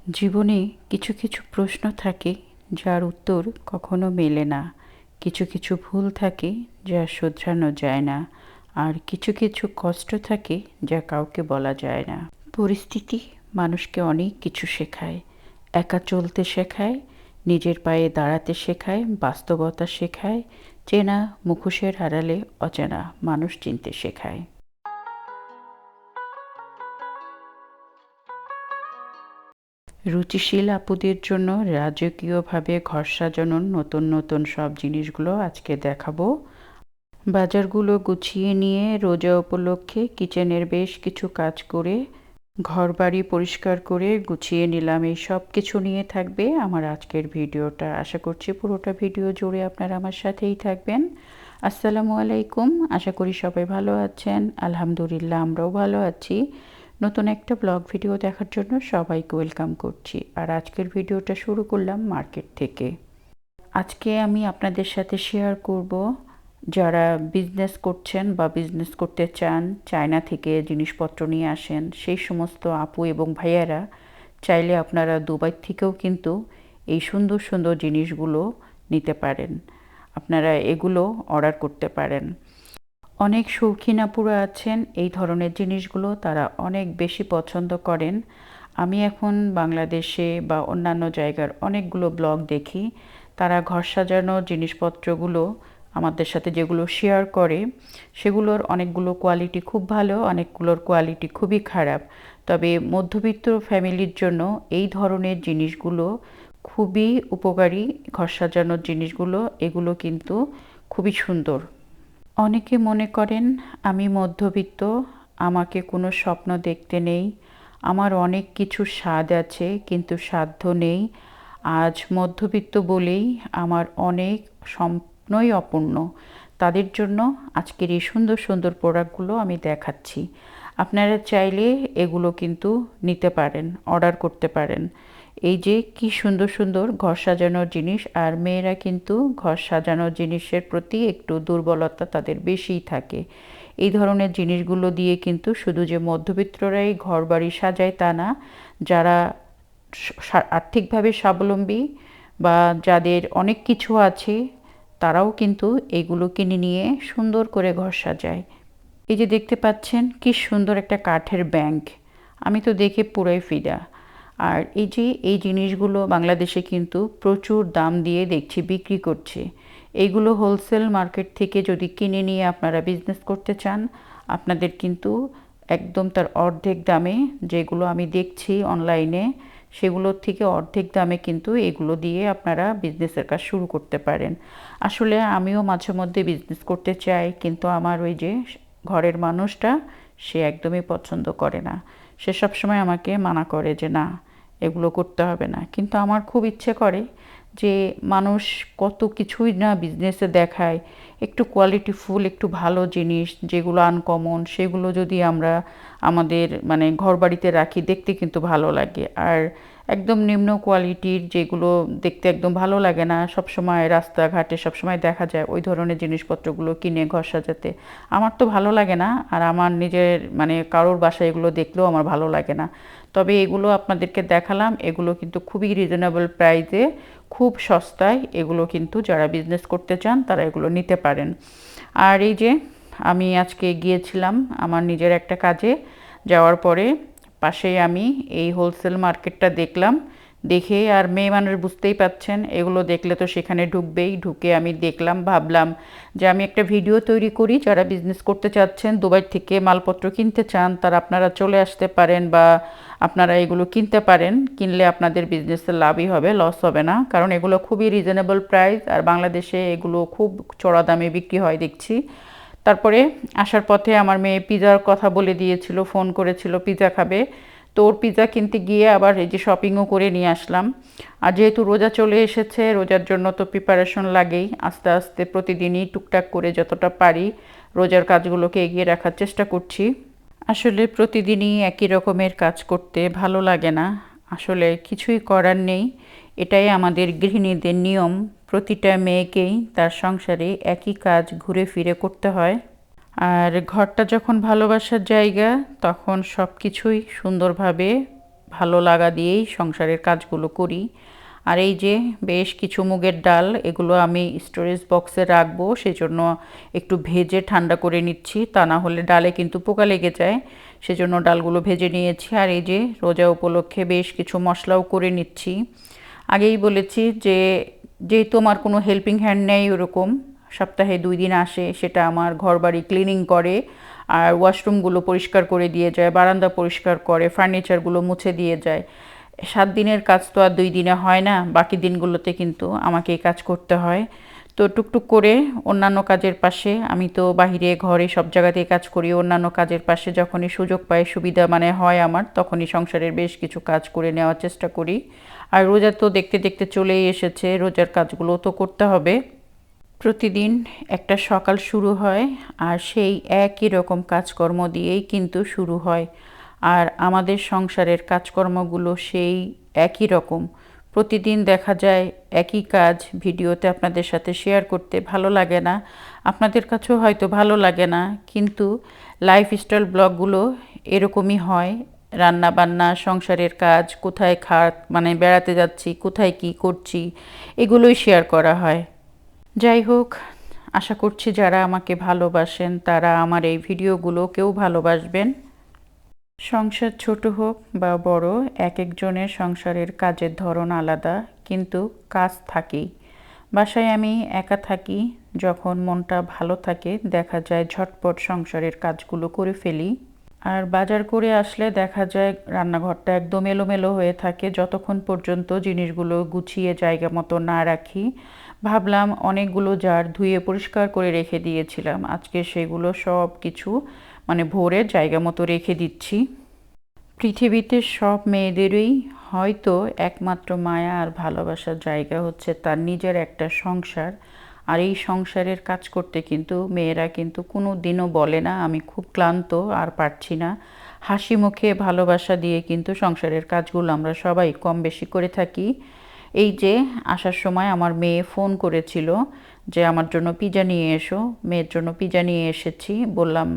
জীবনে কিছু কিছু প্রশ্ন থাকে যার উত্তর কখনো মেলে না। কিছু কিছু ভুল থাকে যা শোধরানো যায় না। আর কিছু কিছু কষ্ট থাকে যা কাউকে বলা যায় না। পরিস্থিতি মানুষকে অনেক কিছু শেখায়। একা চলতে শেখায়, নিজের পায়ে দাঁড়াতে শেখায়, বাস্তবতা শেখায়, চেনা মুখোশের আড়ালে অচেনা মানুষ চিনতে শেখায়। রুচিশীল আপুদের জন্য রাজকীয়ভাবে ঘর সাজানোর নতুন নতুন সব জিনিসগুলো আজকে দেখাবো। বাজারগুলো গুছিয়ে নিয়ে রোজা উপলক্ষে কিচেনের বেশ কিছু কাজ করে ঘরবাড়ি পরিষ্কার করে গুছিয়ে নিলাম। এই সব কিছু নিয়ে থাকবে আমার আজকের ভিডিওটা। আশা করছি পুরোটা ভিডিও জুড়ে আপনারা আমার সাথেই থাকবেন। আসসালামু আলাইকুম, আশা করি সবাই ভালো আছেন। আলহামদুলিল্লাহ আমরাও ভালো আছি। নতুন একটা ব্লগ ভিডিও দেখার জন্য সবাইকে ওয়েলকাম করছি। আর আজকের ভিডিওটা শুরু করলাম মার্কেট থেকে। আজকে আমি আপনাদের সাথে শেয়ার করব যারা বিজনেস করছেন বা বিজনেস করতে চান, চায়না থেকে জিনিসপত্র নিয়ে আসেন, সেই সমস্ত আপু এবং ভাইয়ারা চাইলে আপনারা দুবাই থেকেও কিন্তু এই সুন্দর সুন্দর জিনিসগুলো নিতে পারেন। আপনারা এগুলো অর্ডার করতে পারেন। অনেক শৌখিন আপুরা আছেন এই ধরনের জিনিসগুলো, তারা অনেক বেশি পছন্দ করেন। আমি এখন বাংলাদেশে বা অন্যান্য জায়গার অনেকগুলো ব্লগ দেখি, তারা ঘর সাজানো জিনিসপত্রগুলো আমাদের সাথে যেগুলো শেয়ার করে সেগুলোর অনেকগুলো কোয়ালিটি খুব ভালো, অনেকগুলোর কোয়ালিটি খুবই খারাপ। তবে মধ্যবিত্ত ফ্যামিলির জন্য এই ধরনের জিনিসগুলো খুবই উপকারী। ঘর সাজানোর জিনিসগুলো এগুলো কিন্তু খুবই সুন্দর। অনেকে মনে করেন আমি মধ্যবিত্ত, আমাকে কোনো স্বপ্ন দেখতে নেই, আমার অনেক কিছু স্বাদ আছে কিন্তু সাধ্য নেই। আজ মধ্যবিত্ত বলেই আমার অনেক স্বপ্নই অপূর্ণ। তাদের জন্য আজকের এই সুন্দর সুন্দর প্রোডাক্টগুলো আমি দেখাচ্ছি। আপনারা চাইলে এগুলো কিন্তু নিতে পারেন, অর্ডার করতে পারেন। এই যে কি সুন্দর সুন্দর ঘর সাজানোর জিনিস। আর মেয়েরা কিন্তু ঘর সাজানোর জিনিসের প্রতি একটু দুর্বলতা তাদের বেশিই থাকে। এই ধরনের জিনিসগুলো দিয়ে কিন্তু শুধু যে মধ্যবিত্তরাই ঘর বাড়ি সাজায় তা না, যারা আর্থিকভাবে স্বাবলম্বী বা যাদের অনেক কিছু আছে তারাও কিন্তু এগুলো কিনে নিয়ে সুন্দর করে ঘর সাজায়। এই যে দেখতে পাচ্ছেন কি সুন্দর একটা কাঠের ব্যাংক, আমি তো দেখে পুরাই ফিদা। আর এই যে এই জিনিসগুলো বাংলাদেশে কিন্তু প্রচুর দাম দিয়ে দেখছি বিক্রি করছে। এইগুলো হোলসেল মার্কেট থেকে যদি কিনে নিয়ে আপনারা বিজনেস করতে চান, আপনাদের কিন্তু একদম তার অর্ধেক দামে, যেগুলো আমি দেখছি অনলাইনে সেগুলোর থেকে অর্ধেক দামে কিন্তু এগুলো দিয়ে আপনারা বিজনেসের কাজ শুরু করতে পারেন। আসলে আমিও মাঝে মধ্যে বিজনেস করতে চাই, কিন্তু আমার ওই যে ঘরের মানুষটা সে একদমই পছন্দ করে না। সে সবসময় আমাকে মানা করে যে না, এগুলো করতে হবে না। কিন্তু আমার খুব ইচ্ছে করে যে মানুষ কত কিছুই না বিজনেসে দেখায়, একটু কোয়ালিটিফুল একটু ভালো জিনিস যেগুলো আনকমন সেগুলো যদি আমরা আমাদের মানে ঘর বাড়িতে রাখি, দেখতে কিন্তু ভালো লাগে। আর একদম নিম্ন কোয়ালিটির যেগুলো দেখতে একদম ভালো লাগে না, সবসময় রাস্তাঘাটে সবসময় দেখা যায় ওই ধরনের জিনিসপত্রগুলো কিনে ঘর সাজাতে আমার তো ভালো লাগে না। আর আমার নিজের মানে কারোর বাসায় এগুলো দেখলেও আমার ভালো লাগে না। তবে এগুলো আপনাদেরকে দেখালাম, এগুলো কিন্তু খুবই রিজনেবল প্রাইসে, খুব সস্তায়। এগুলো কিন্তু যারা বিজনেস করতে চান তারা এগুলো নিতে পারেন। আর এই যে আমি আজকে গিয়েছিলাম আমার নিজের একটা কাজে, যাওয়ার পরে পাশেই আমি এই হোলসেল মার্কেটটা দেখলাম। দেখে আর মেয়ে মানুষ বুঝতেই পাচ্ছেন, এগুলো দেখলে তো সেখানে ঢুকবেই। ঢুকে আমি দেখলাম, ভাবলাম যে আমি একটা ভিডিও তৈরি করি। যারা বিজনেস করতে চাচ্ছেন, দুবাই থেকে মালপত্র কিনতে চান, তারা আপনারা চলে আসতে পারেন বা আপনারা এগুলো কিনতে পারেন। কিনলে আপনাদের বিজনেসের লাভই হবে, লস হবে না। কারণ এগুলো খুবই রিজনেবল প্রাইস, আর বাংলাদেশে এগুলো খুব চড়া দামে বিক্রি হয় দেখছি। তারপরে আসার পথে আমার মেয়ে পিৎজার কথা বলে দিয়েছিল, ফোন করেছিল পিৎজা খাবে। তো ওর পিৎজা কিনতে গিয়ে আবার এই যে শপিংও করে নিয়ে আসলাম। আর যেহেতু রোজা চলে এসেছে, রোজার জন্য তো প্রিপারেশন লাগেই। আস্তে আস্তে প্রতিদিনই টুকটাক করে যতটা পারি রোজার কাজগুলোকে এগিয়ে রাখার চেষ্টা করছি। আসলে প্রতিদিনই একই রকমের কাজ করতে ভালো লাগে না, আসলে কিছুই করার নেই। এটাই আমাদের গৃহিণীদের নিয়ম। প্রতিটা মেয়েকেই তার সংসারে একই কাজ ঘুরে ফিরে করতে হয়। আর ঘরটা যখন ভালোবাসার জায়গা, তখন সব কিছুই সুন্দরভাবে ভালো লাগা দিয়েই সংসারের কাজগুলো করি। আর এই যে বেশ কিছু মুগের ডাল, এগুলো আমি স্টোরেজ বক্সে রাখবো, সেজন্য একটু ভেজে ঠান্ডা করে নিচ্ছি, তা না হলে ডালে কিন্তু পোকা লেগে যায়। সেজন্য ডালগুলো ভেজে নিয়েছি। আর এই যে রোজা উপলক্ষে বেশ কিছু মশলাও করে নিচ্ছি। আগেই বলেছি যে যেহেতু আমার কোনো হেল্পিং হ্যান্ড নেই ওরকম, সপ্তাহে 2 দিন আসে, সেটা আমার ঘরবাড়ি ক্লিনিং করে আর ওয়াশরুমগুলো পরিষ্কার করে দিয়ে যায়, বারান্দা পরিষ্কার করে, ফার্নিচারগুলো মুছে দিয়ে যায়। 7 দিনের কাজ তো আর 2 দিনে হয় না, বাকি দিনগুলোতে কিন্তু আমাকে এই কাজ করতে হয়। তো টুকটুক করে অন্যান্য কাজের পাশে, আমি তো বাহিরে ঘরে সব জায়গাতেই কাজ করি, অন্যান্য কাজের পাশে যখনই সুযোগ পাই, সুবিধা মানে হয় আমার, তখনই সংসারের বেশ কিছু কাজ করে নেওয়ার চেষ্টা করি। আর রোজা তো দেখতে দেখতে চলেই এসেছে, রোজার কাজগুলো তো করতে হবে। প্রতিদিন একটা সকাল শুরু হয় আর সেই একই রকম কাজকর্ম দিয়েই কিন্তু শুরু হয়। আর আমাদের সংসারের কাজকর্মগুলো সেই একই রকম। প্রতিদিন দেখা যায় একই কাজ ভিডিওতে আপনাদের সাথে শেয়ার করতে ভালো লাগে না, আপনাদের কাছেও হয়তো ভালো লাগে না, কিন্তু লাইফস্টাইল ব্লগগুলো এরকমই হয়। রান্না বান্না, সংসারের কাজ, কোথায় মানে বেড়াতে যাচ্ছি, কোথায় কি করছি, এগুলোই শেয়ার করা হয়। যাই হোক, আশা করছি যারা আমাকে ভালোবাসেন তারা আমার এই ভিডিওগুলোকেও ভালোবাসবেন। সংসার ছোট হোক বা বড়, এক একজনের সংসারের কাজের ধরন আলাদা, কিন্তু কাজ থাকেই। বাসায় আমি একা থাকি, যখন মনটা ভালো থাকে দেখা যায় ঝটপট সংসারের কাজগুলো করে ফেলি। আর বাজার করে আসলে দেখা যায় রান্নাঘরটা একদম এলোমেলো হয়ে থাকে যতক্ষণ পর্যন্ত জিনিসগুলো গুছিয়ে জায়গা মতো না রাখি। ভাবলাম অনেকগুলো জার ধুয়ে পরিষ্কার করে রেখে দিয়েছিলাম, আজকে সেগুলো সব কিছু মানে ভরে জায়গা মতো রেখে দিচ্ছি। পৃথিবীতে সব মেয়েদেরই হয়তো একমাত্র মায়া আর ভালোবাসার জায়গা হচ্ছে তার নিজের একটা সংসার। আর এই সংসারের কাজ করতে কিন্তু মেয়েরা কিন্তু কোনো দিনও বলে না আমি খুব ক্লান্ত আর পারছি না। হাসি মুখে ভালোবাসা দিয়ে কিন্তু সংসারের কাজগুলো আমরা সবাই কম বেশি করে থাকি। এই যে আসার সময় আমার মেয়ে ফোন করেছিল যে আমার জন্য পিৎজা নিয়ে এসো, মেয়ের জন্য পিৎজা নিয়ে এসেছি। বললাম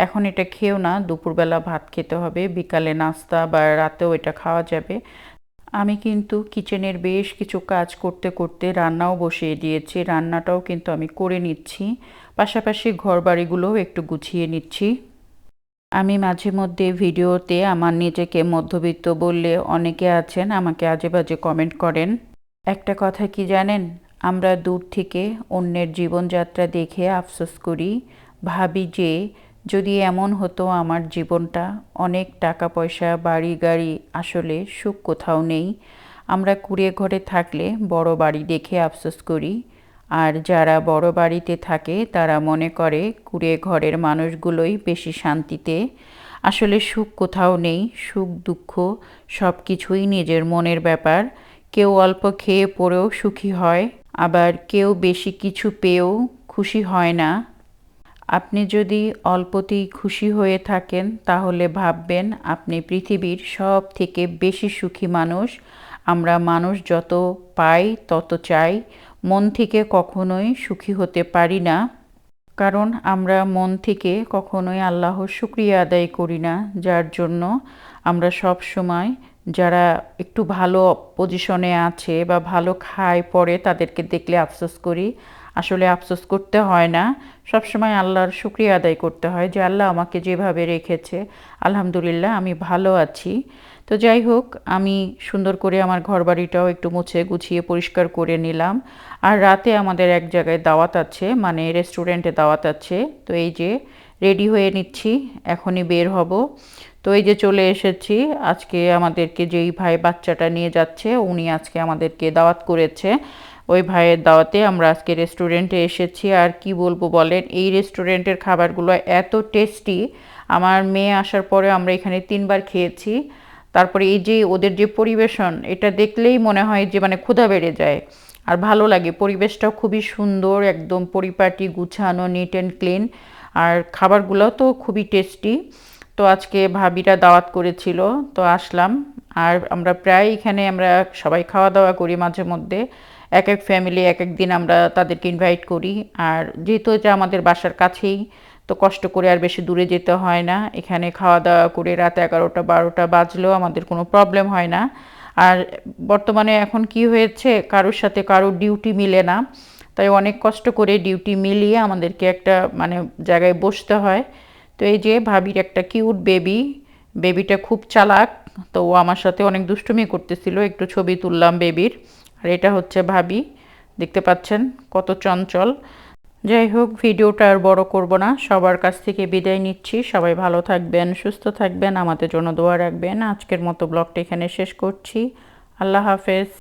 এখন এটা খেও না, দুপুরবেলা ভাত খেতে হবে, বিকালে নাস্তা বা রাতেও এটা খাওয়া যাবে। আমি কিন্তু কিচেনের বেশ কিছু কাজ করতে করতে রান্নাও বসিয়ে দিয়েছি, রান্নাটাও কিন্তু আমি করে নিচ্ছি, পাশাপাশি ঘরবাড়িগুলোও একটু গুছিয়ে নিচ্ছি। আমি মাঝে মধ্যে ভিডিওতে আমার নিজেকে মধ্যবিত্ত বললে অনেকে আছেন আমাকে আজে বাজে কমেন্ট করেন। একটা কথা কি জানেন, আমরা দূর থেকে অন্যের জীবনযাত্রা দেখে আফসোস করি, ভাবি যে যদি এমন হতো আমার জীবনটা, অনেক টাকা পয়সা, বাড়ি গাড়ি, আসলে সুখ কোথাও নেই। আমরা কুঁড়ে ঘরে থাকলে বড় বাড়ি দেখে আফসোস করি, আর যারা বড় বাড়িতে থাকে তারা মনে করে কুঁড়ে ঘরের মানুষগুলোই বেশি শান্তিতে। আসলে সুখ কোথাও নেই, সুখ দুঃখ সব কিছুই নিজের মনের ব্যাপার। কেউ অল্প খেয়ে পরেও সুখী হয়, আবার কেউ বেশি কিছু পেয়েও খুশি হয় না। আপনি যদি অল্পতেই খুশি হয়ে থাকেন তাহলে ভাববেন আপনি পৃথিবীর সব থেকে বেশি সুখী মানুষ। আমরা মানুষ যত পাই তত চাই, মন থেকে কখনোই সুখী হতে পারি না, কারণ আমরা মন থেকে কখনোই আল্লাহর শুকরিয়া আদায় করি না, যার জন্য আমরা সব সময় যারা একটু ভালো পজিশনে আছে বা ভালো খায় পরে তাদেরকে দেখলে আফসোস করি। আসলে আফসোস করতে হয় না, সবসময় আল্লাহর শুকরিয়া আদায় করতে হয় যে আল্লাহ আমাকে যেভাবে রেখেছে আলহামদুলিল্লাহ আমি ভালো আছি। তো যাই হোক, আমি সুন্দর করে আমার ঘরবাড়িটাও একটু মুছে গুছিয়ে পরিষ্কার করে নিলাম। আর রাতে আমাদের এক জায়গায় দাওয়াত আছে, মানে রেস্টুরেন্টে দাওয়াত আছে। তো এই যে রেডি হয়ে নিচ্ছি, এখনই বের হব। তো এই যে চলে এসেছি, আজকে আমাদেরকে যেই ভাই বাচ্চাটা নিয়ে যাচ্ছে উনি আজকে আমাদেরকে দাওয়াত করেছে, ওই ভাইয়ের দাওয়াতে আমরা আজকে রেস্টুরেন্টে এসেছি। আর কি বলবো বলেন, এই রেস্টুরেন্টের খাবারগুলো এত টেস্টি, আমার মেয়ে আসার পরে আমরা এখানে 3বার খেয়েছি। তারপরে এই যে ওদের যে পরিবেশন, এটা দেখলেই মনে হয় যে মানে ক্ষুধা বেড়ে যায় আর ভালো লাগে। পরিবেশটাও খুবই সুন্দর, একদম পরিপাটি গুছানো, নিট অ্যান্ড ক্লিন, আর খাবারগুলোও তো খুবই টেস্টি। তো আজকে ভাবিরা দাওয়াত করেছিল, তো আসলাম। আর আমরা প্রায় এখানে আমরা সবাই খাওয়া দাওয়া করি মাঝে মধ্যে, এক এক ফ্যামিলি এক এক দিন আমরা তাদেরকে ইনভাইট করি। আর যেহেতু এটা আমাদের বাসার কাছেই, তো কষ্ট করে আর বেশি দূরে যেতে হয় না, এখানে খাওয়া দাওয়া করে রাত 11টা 12টা বাজলেও আমাদের কোনো প্রবলেম হয় না। আর বর্তমানে এখন কি হয়েছে, কারোর সাথে কারোর ডিউটি মিলে না, তাই অনেক কষ্ট করে ডিউটি মিলিয়ে আমাদেরকে একটা মানে জায়গায় বসতে হয়। তো এই যে ভাবির একটা কিউট বেবিটা খুব চালাক, তো ও আমার সাথে অনেক দুষ্টুমি করতেছিল, একটু ছবি তুললাম বেবির। আর এটা হচ্ছে ভাবি, দেখতে পাচ্ছেন কত চঞ্চল। যাই হোক, ভিডিওটা আর বড় করব না, সবার কাছ থেকে বিদায় নিচ্ছি। সবাই ভালো থাকবেন, সুস্থ থাকবেন, আমাদের জন্য দোয়া রাখবেন। আজকের মতো ব্লগটা এখানে শেষ করছি। আল্লাহ হাফেজ।